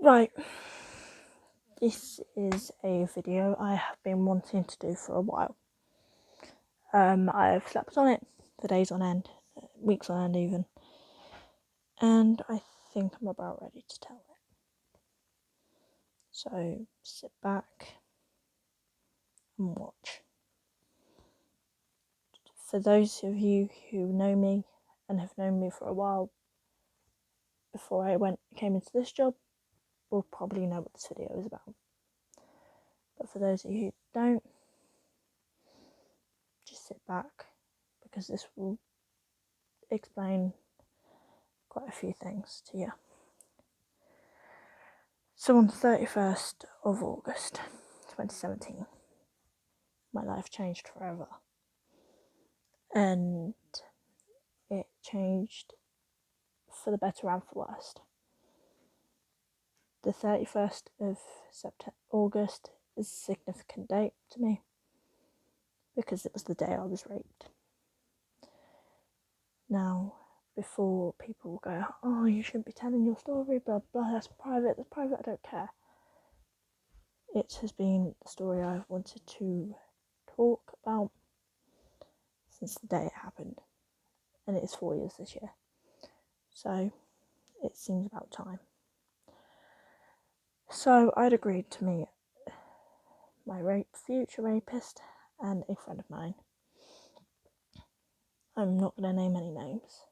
Right, this is a video I have been wanting to do for a while. I've slept on it for days on end, weeks on end even, and I think I'm about ready to tell it. So sit back and watch. For those of you who know me and have known me for a while before I came into this job, will probably know what this video is about. But for those of you who don't, just sit back, because this will explain quite a few things to you. So on the 31st of August 2017, my life changed forever. And it changed for the better and for worse. The 31st of August is a significant date to me because it was the day I was raped. Now, before people go, oh, you shouldn't be telling your story, blah, blah, that's private, I don't care. It has been the story I've wanted to talk about since the day it happened, and it is 4 years this year, so it seems about time. So I'd agreed to meet my future rapist and a friend of mine. I'm not going to name any names,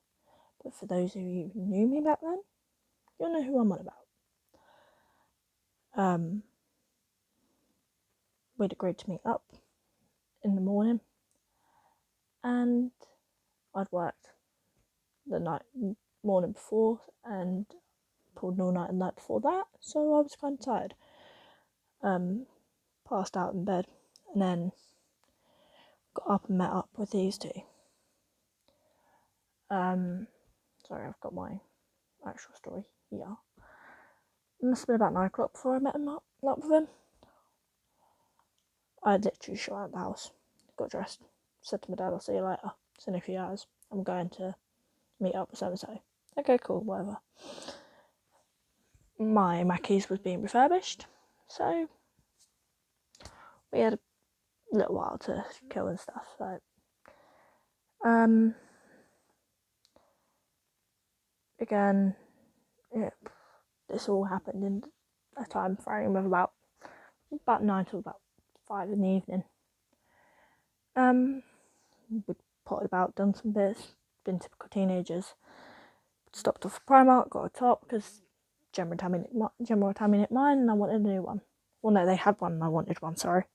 but for those of you who knew me back then, you'll know who I'm on about. We'd agreed to meet up in the morning, and I'd worked the morning before and pulled all night the night before that, so I was kind of tired. Passed out in bed, and then got up and met up with these two. Sorry, I've got my actual story here. It must have been about 9 o'clock before I met up with him. I literally shot out the house, got dressed, said to my dad, I'll see you later. It's in a few hours. I'm going to meet up with so-and-so. Okay, cool, whatever. My Mackey's was being refurbished, so we had a little while to kill and stuff. So, again, this all happened in a time frame of about 9 till about 5 in the evening. We'd potted about, done some bits, been typical teenagers. Stopped off Primark, got a top because Gemma had me nicked mine and I wanted a new one. Well, no, they had one and I wanted one, sorry.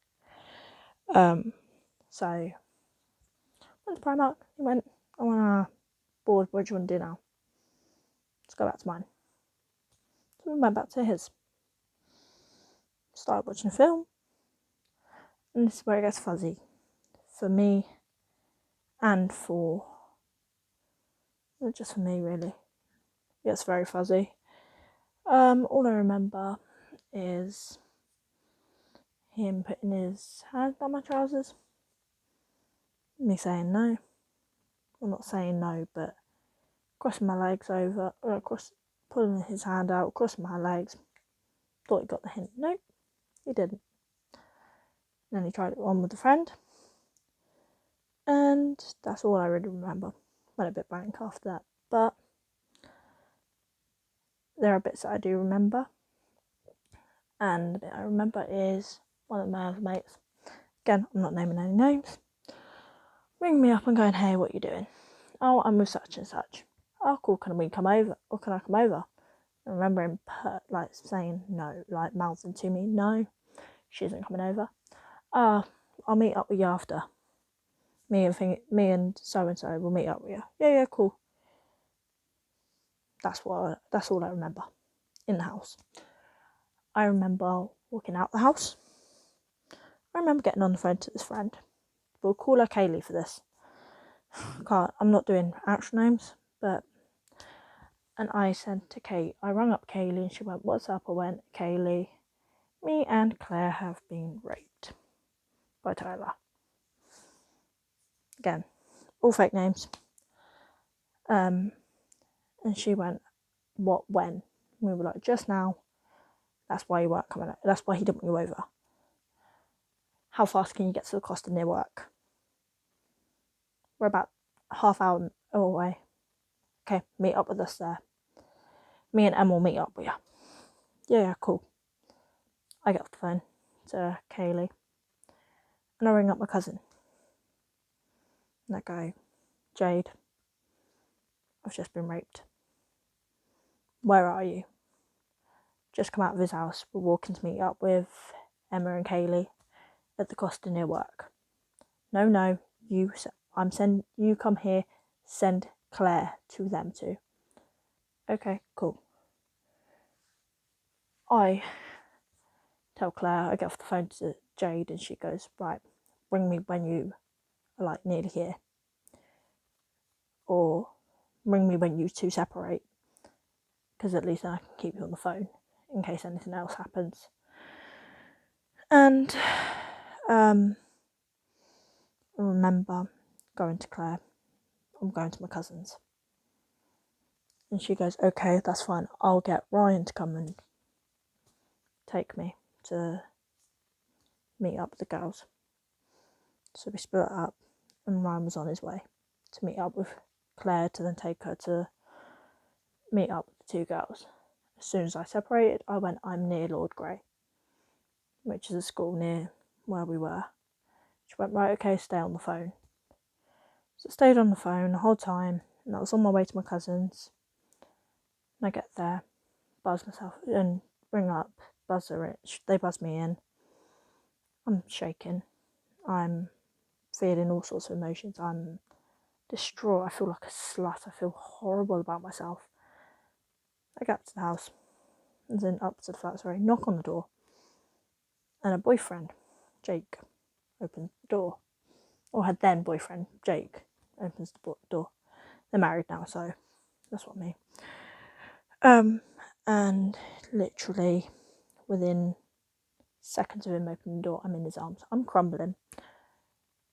So went to Primark. He went, I want a board, what do you want to do now? Let's go back to mine. So we went back to his. Started watching a film. And this is where it gets fuzzy. For me and for... not just for me, really. It gets very fuzzy. All I remember is him putting his hand down my trousers. Me saying no. Well, not saying no, but crossing my legs over, pulling his hand out, crossing my legs. Thought he got the hint. Nope, he didn't. Then he tried it on with a friend, and that's all I really remember. Went a bit blank after that, but there are bits that I do remember, and the bit I remember is one of my other mates, again, I'm not naming any names, ringing me up and going, hey, what are you doing? Oh, I'm with such and such. Oh, cool, can I come over? I remember him saying no, like mouthing to me, no, she isn't coming over. I'll meet up with you after. Me and so-and-so will meet up with you. Yeah, cool. That's all I remember in the house. I remember walking out the house. I remember getting on the phone to this friend. We'll call her Kaylee for this. I'm not doing actual names, but... And I said to Kate, I rang up Kaylee and she went, what's up? I went, Kaylee, me and Claire have been raped by Tyler. Again, all fake names. And she went, what, when? We were like, just now. That's why you weren't coming. That's why he didn't want you over. How fast can you get to the Costa near work? We're about half hour away. Okay, meet up with us there. Me and Em will meet up with you. Yeah, cool. I get off the phone to Kaylee and I ring up my cousin. And I go, Jade, I've just been raped. Where are you? Just come out of his house. We're walking to meet up with Emma and Kaylee at the Costa near work. No, you come here, send Claire to them too. Okay, cool. I tell Claire, I get off the phone to Jade and she goes, right, ring me when you are like nearly here. Or ring me when you two separate, because at least then I can keep you on the phone in case anything else happens. And I remember going to Claire, I'm going to my cousin's. And she goes, okay, that's fine. I'll get Ryan to come and take me to meet up with the girls. So we split up and Ryan was on his way to meet up with Claire to then take her to meet up with the two girls. As soon as I separated, I went, I'm near Lord Grey, which is a school near where we were. She went, right, okay, stay on the phone. So I stayed on the phone the whole time, and I was on my way to my cousin's. And I get there, buzz myself, and ring up, they buzz me in. I'm shaking. I'm feeling all sorts of emotions. I'm distraught. I feel like a slut. I feel horrible about myself. I get up to the house, and then up to the flat, knock on the door. And a boyfriend, Jake, opens the door. Or had then boyfriend, Jake, opens the door. They're married now, so that's what I mean. And literally within seconds of him opening the door, I'm in his arms. I'm crumbling.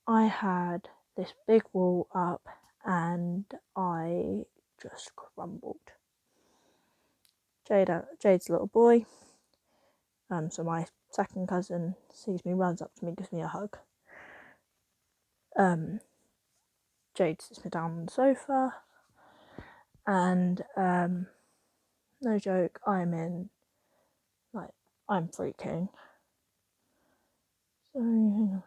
I had this big wall up and I just crumbled. Jade's a little boy. So my second cousin sees me, runs up to me, gives me a hug. Jade sits me down on the sofa, and no joke, I'm freaking. Sorry, hang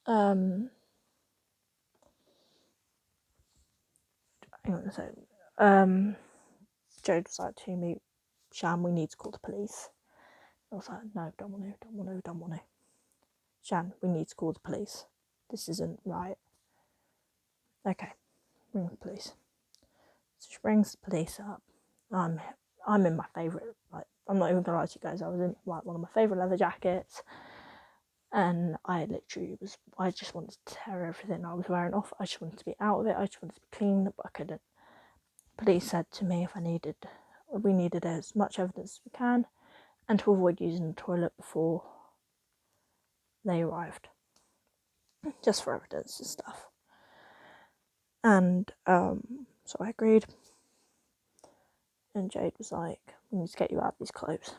on. Hang on a second. Jade was like to me, Shan, we need to call the police. I was like, no, don't want to. Shan, we need to call the police. This isn't right. Okay, ring the police. So she brings the police up. I'm in my favourite, I'm not even gonna lie to you guys, I was in one of my favourite leather jackets, and I just wanted to tear everything I was wearing off. I just wanted to be out of it. I just wanted to be clean, but I couldn't. Police said to me we needed as much evidence as we can, and to avoid using the toilet before they arrived, just for evidence and stuff. And so I agreed. And Jade was like, we need to get you out of these clothes,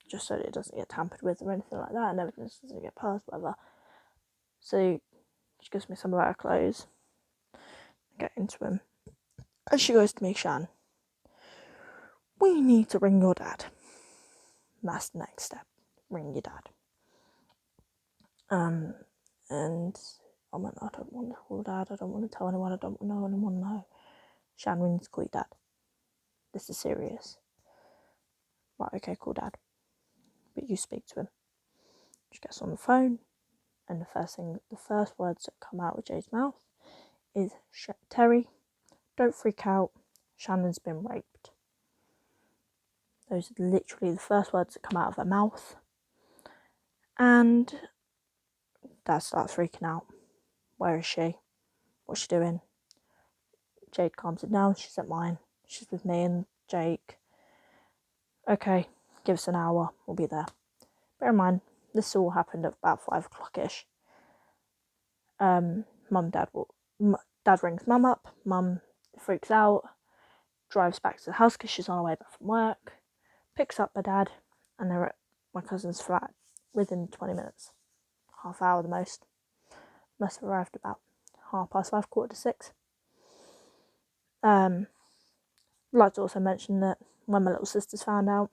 just so that it doesn't get tampered with or anything like that, and evidence doesn't get passed, whatever. So she gives me some of her clothes. I get into them. And she goes to me, Shan, we need to ring your dad. And that's the next step. Ring your dad. And I went, I don't want to call dad. I don't want to tell anyone. I don't want no one to know. Shan, we need to call your dad. This is serious. Right, okay, call dad. But you speak to him. She gets on the phone, and the first words that come out of Jade's mouth is, Terry, don't freak out. Shannon's been raped. Those are literally the first words that come out of her mouth. And Dad starts freaking out. Where is she? What's she doing? Jade calms it down. She's at mine. She's with me and Jake. Okay, give us an hour. We'll be there. Bear in mind, this all happened at about 5 o'clock-ish. Dad rings Mum up. Mum freaks out, drives back to the house because she's on her way back from work, picks up my dad, and they're at my cousin's flat within 20 minutes, half hour the most. Must have arrived about 5:30, 5:45. I'd like to also mention that when my little sisters found out,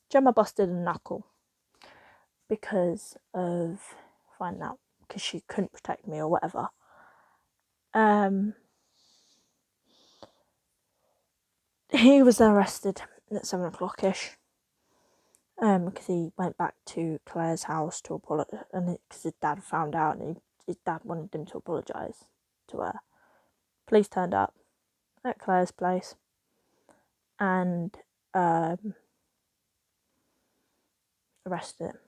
Gemma busted a knuckle because of finding out, because she couldn't protect me or whatever. He was arrested at 7:00ish because he went back to Claire's house to apologise, and because his dad found out, and his dad wanted him to apologise to her. Police turned up at Claire's place and arrested him.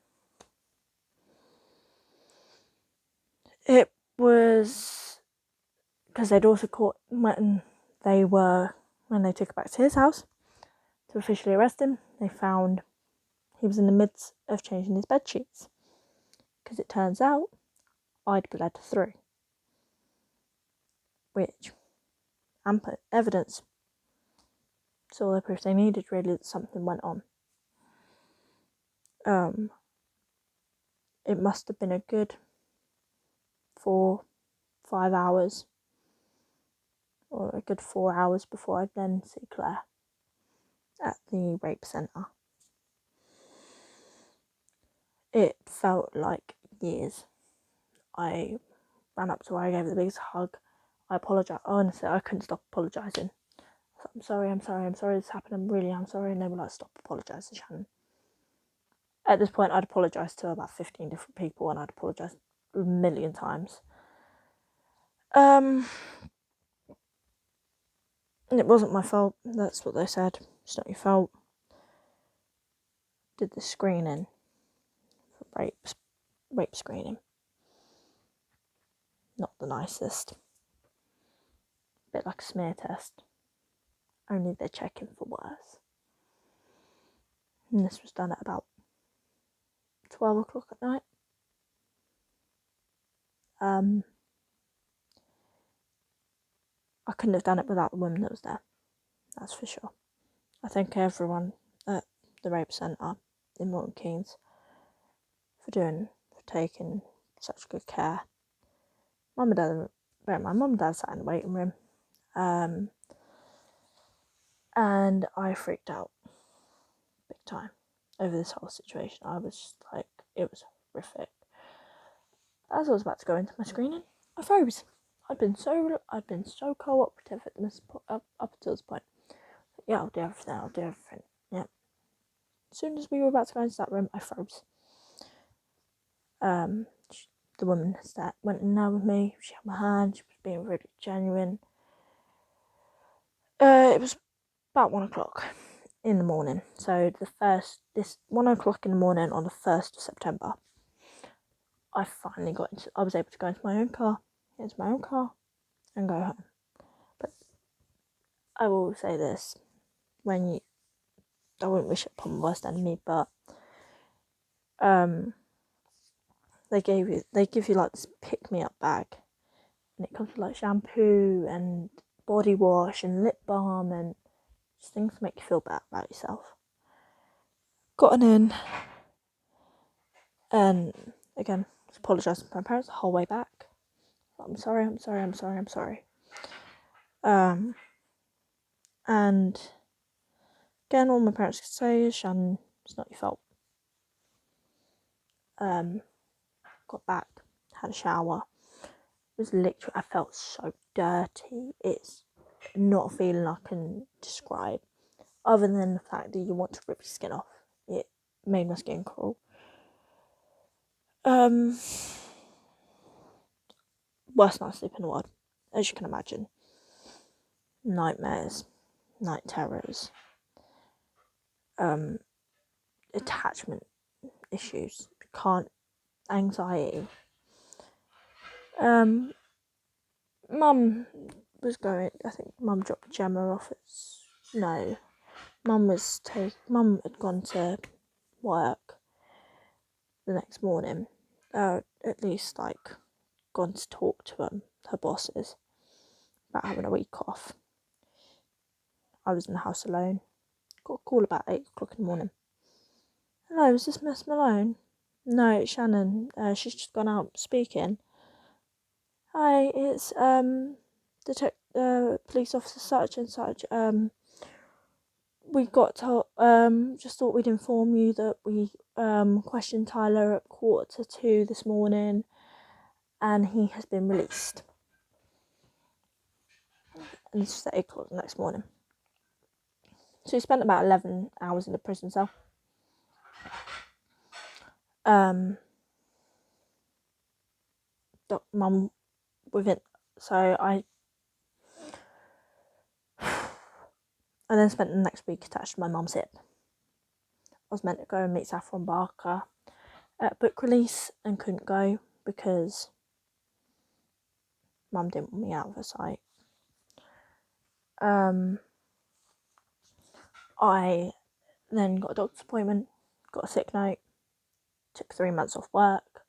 It was because they'd also caught when they took it back to his house to officially arrest him. They found he was in the midst of changing his bed sheets, because it turns out I'd bled through, which ample evidence. It's all the proof they needed, really, that something went on. It must have been a good 4-5 hours, or a good 4 hours before I'd then see Claire at the rape centre. It felt like years. I ran up to her, I gave her the biggest hug. I apologised. Honestly, I couldn't stop apologising. I'm sorry this happened, I'm sorry. And they were like, stop apologising, Shannon. At this point, I'd apologised to about 15 different people, and I'd apologised a million times. It wasn't my fault. That's what they said. It's not your fault. Did the screening for rape screening. Not the nicest. Bit like a smear test. Only they're checking for worse. And this was done at about 12:00 at night. I couldn't have done it without the woman that was there. That's for sure. I thank everyone at the rape centre in Milton Keynes for taking such good care. Mum and Dad sat in the waiting room, and I freaked out big time over this whole situation. I was just like, it was horrific. As I was about to go into my screening, I froze. I'd been so cooperative at this up until this point. Yeah, I'll do everything. Yeah. As soon as we were about to go into that room, I froze. The woman that went in there with me, she had my hand, she was being really genuine. It was about 1:00 in the morning. So this 1:00 in the morning on the 1st of September, I was able to go into my own car, and go home. But I will say this, I wouldn't wish it upon my worst enemy, but they give you like this pick-me-up bag, and it comes with like shampoo and body wash and lip balm and just things to make you feel better about yourself. Gotten in, and again, apologised to my parents the whole way back. I'm sorry. And again, all my parents could say is, Shannon, it's not your fault. Got back, had a shower. It was literally, I felt so dirty. It's not a feeling I can describe, other than the fact that you want to rip your skin off. It made my skin crawl. Worst night's sleep in the world, as you can imagine. Nightmares, night terrors, attachment issues, anxiety. Mum was going, I think Mum dropped Gemma off Mum had gone to work the next morning, at least like gone to talk to her bosses about having a week off. I was in the house alone. Got a call about 8 o'clock in the morning. Hello, is this Miss Malone? No, it's Shannon. She's just gone out speaking. Hi, it's police officer such and such. We got to just thought we'd inform you that we questioned Tyler at 1:45 this morning, and he has been released. And this was at 8 o'clock the next morning. So he spent about 11 hours in the prison cell. Mum with it. So I then spent the next week attached to my mum's hip. I was meant to go and meet Saffron Barker at book release and couldn't go because Mum didn't want me out of her sight. I then got a doctor's appointment, got a sick note, took 3 months off work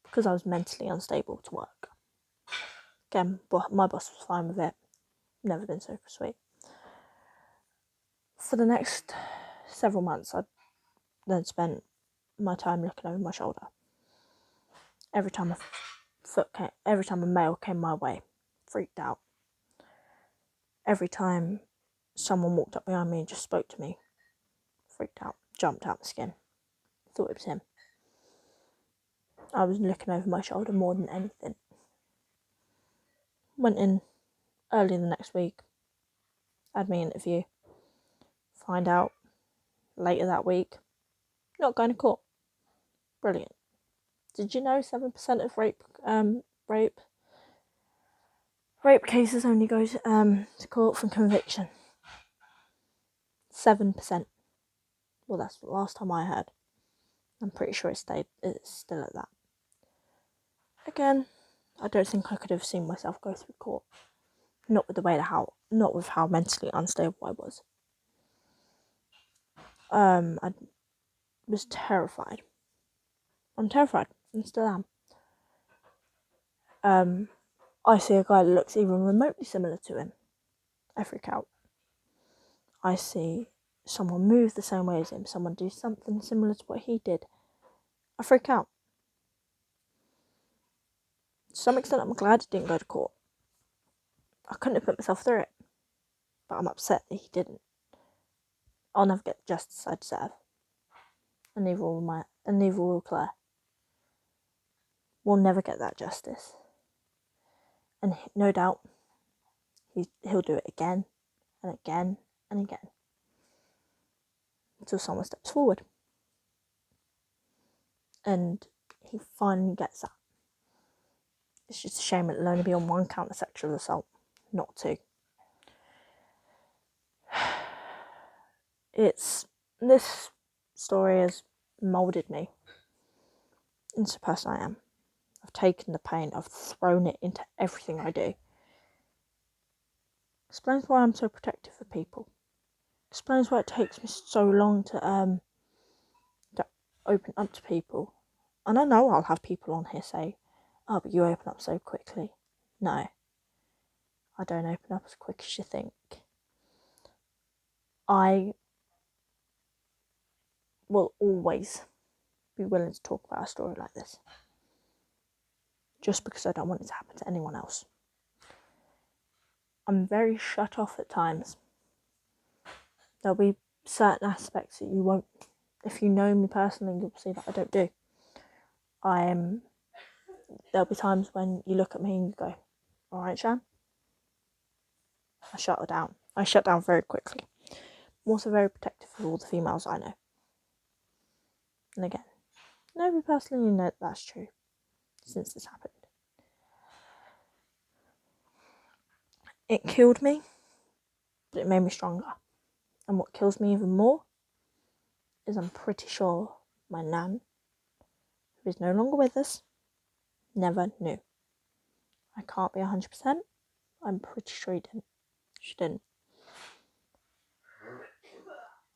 because I was mentally unstable to work. Again, my boss was fine with it. Never been so sweet. For the next several months, I then spent my time looking over my shoulder. Every time a mail came my way, freaked out. Every time someone walked up behind me and just spoke to me, freaked out, jumped out my skin. Thought it was him. I was looking over my shoulder more than anything. Went in early the next week, had my interview. Find out later that week, not going to court. Brilliant. Did you know 7% of rape cases only go to court from conviction? 7%. Well, that's the last time I heard. I'm pretty sure it's still at that. Again, I don't think I could have seen myself go through court. Not with how mentally unstable I was. I was terrified. I'm terrified, and still am. I see a guy that looks even remotely similar to him, I freak out. I see someone move the same way as him, someone do something similar to what he did, I freak out. To some extent, I'm glad he didn't go to court. I couldn't have put myself through it, but I'm upset that he didn't. I'll never get the justice I deserve, and neither will Claire. We'll never get that justice, and no doubt he'll do it again and again and again until someone steps forward, and he finally gets that. It's just a shame it'll only be on one count of sexual assault, not 2. This story has moulded me into the person I am. I've taken the pain, I've thrown it into everything I do. Explains why I'm so protective of people. Explains why it takes me so long to open up to people. And I know I'll have people on here say, oh, but you open up so quickly. No, I don't open up as quick as you think. I will always be willing to talk about a story like this, just because I don't want it to happen to anyone else. I'm very shut off at times. There'll be certain aspects that you won't, if you know me personally, you'll see that I don't do. There'll be times when you look at me and you go, all right, Shan? I shut her down. I shut down very quickly. I'm also very protective of all the females I know. And again, nobody personally know that's true since this happened. It killed me, but it made me stronger. And what kills me even more is I'm pretty sure my nan, who is no longer with us, never knew. I can't be 100%. I'm pretty sure she didn't.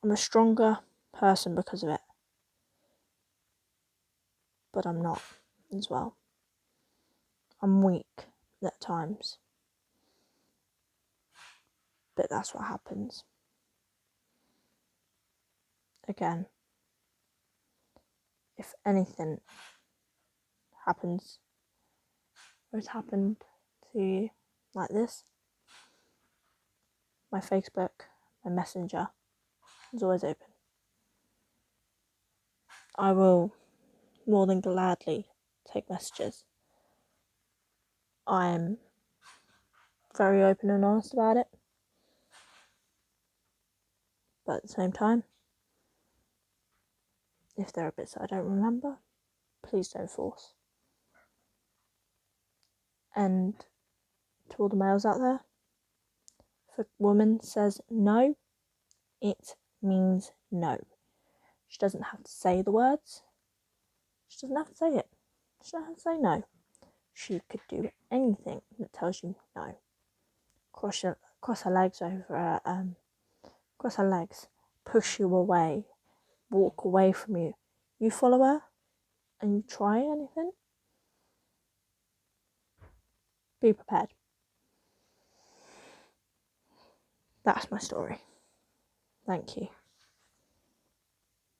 I'm a stronger person because of it. But I'm not as well. I'm weak at times. But that's what happens. again, if anything happens or has happened to you like this, my Facebook, my Messenger is always open. I will more than gladly take messages. I'm very open and honest about it, but at the same time, if there are bits I don't remember, please don't force. And to all the males out there, if a woman says no, it means no. She doesn't have to say the words. She doesn't have to say it. She doesn't have to say no. She could do anything that tells you no. Cross her legs over, cross her legs, push you away, walk away from you. You follow her and you try anything, be prepared. That's my story. Thank you.